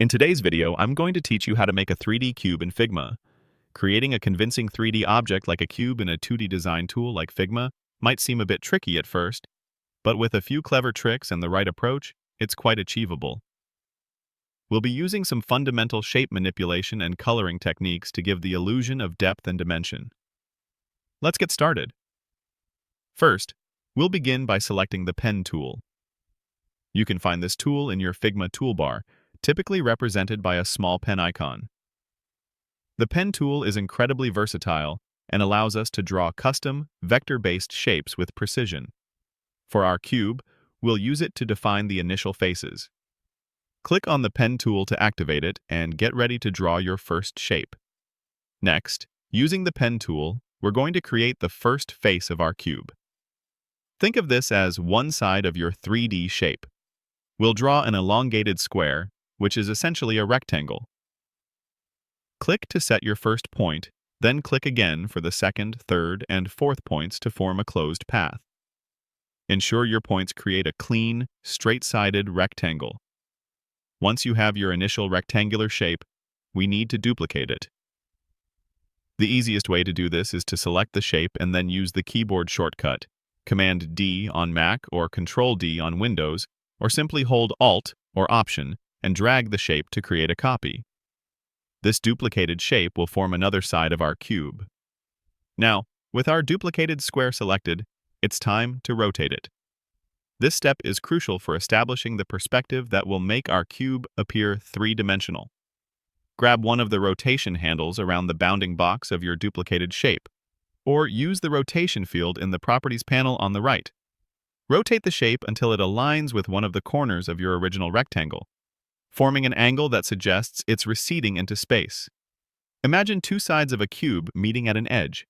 In today's video, I'm going to teach you how to make a 3D cube in Figma. Creating a convincing 3D object like a cube in a 2D design tool like Figma might seem a bit tricky at first, but with a few clever tricks and the right approach, it's quite achievable. We'll be using some fundamental shape manipulation and coloring techniques to give the illusion of depth and dimension. Let's get started. First, we'll begin by selecting the Pen tool. You can find this tool in your Figma toolbar, typically represented by a small pen icon. The Pen tool is incredibly versatile and allows us to draw custom, vector-based shapes with precision. For our cube, we'll use it to define the initial faces. Click on the Pen tool to activate it and get ready to draw your first shape. Next, using the Pen tool, we're going to create the first face of our cube. Think of this as one side of your 3D shape. We'll draw an elongated square, which is essentially a rectangle. Click to set your first point, then click again for the second, third, and fourth points to form a closed path. Ensure your points create a clean, straight-sided rectangle. Once you have your initial rectangular shape, we need to duplicate it. The easiest way to do this is to select the shape and then use the keyboard shortcut, Command D on Mac or Control D on Windows, or simply hold Alt or Option and drag the shape to create a copy. This duplicated shape will form another side of our cube. Now, with our duplicated square selected, it's time to rotate it. This step is crucial for establishing the perspective that will make our cube appear three-dimensional. Grab one of the rotation handles around the bounding box of your duplicated shape, or use the rotation field in the Properties panel on the right. Rotate the shape until it aligns with one of the corners of your original rectangle, forming an angle that suggests it's receding into space. Imagine two sides of a cube meeting at an edge.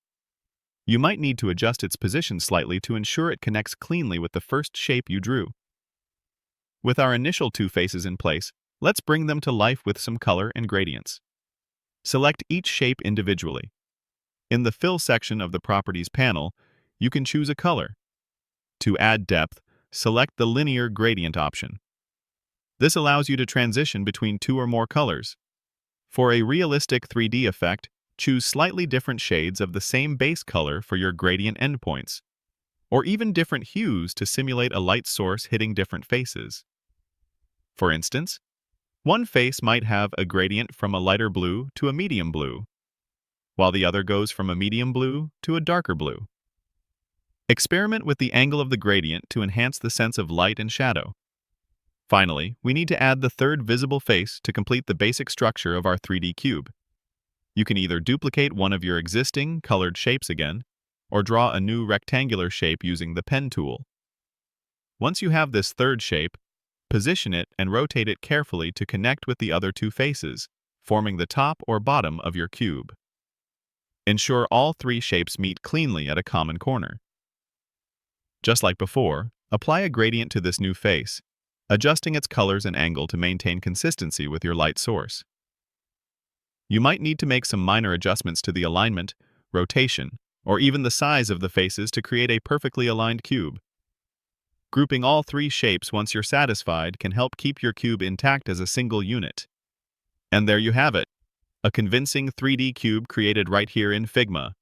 You might need to adjust its position slightly to ensure it connects cleanly with the first shape you drew. With our initial two faces in place, let's bring them to life with some color and gradients. Select each shape individually. In the Fill section of the Properties panel, you can choose a color. To add depth, select the Linear Gradient option. This allows you to transition between two or more colors. For a realistic 3D effect, choose slightly different shades of the same base color for your gradient endpoints, or even different hues to simulate a light source hitting different faces. For instance, one face might have a gradient from a lighter blue to a medium blue, while the other goes from a medium blue to a darker blue. Experiment with the angle of the gradient to enhance the sense of light and shadow. Finally, we need to add the third visible face to complete the basic structure of our 3D cube. You can either duplicate one of your existing colored shapes again, or draw a new rectangular shape using the Pen tool. Once you have this third shape, position it and rotate it carefully to connect with the other two faces, forming the top or bottom of your cube. Ensure all three shapes meet cleanly at a common corner. Just like before, apply a gradient to this new face, adjusting its colors and angle to maintain consistency with your light source. You might need to make some minor adjustments to the alignment, rotation, or even the size of the faces to create a perfectly aligned cube. Grouping all three shapes once you're satisfied can help keep your cube intact as a single unit. And there you have it, a convincing 3D cube created right here in Figma.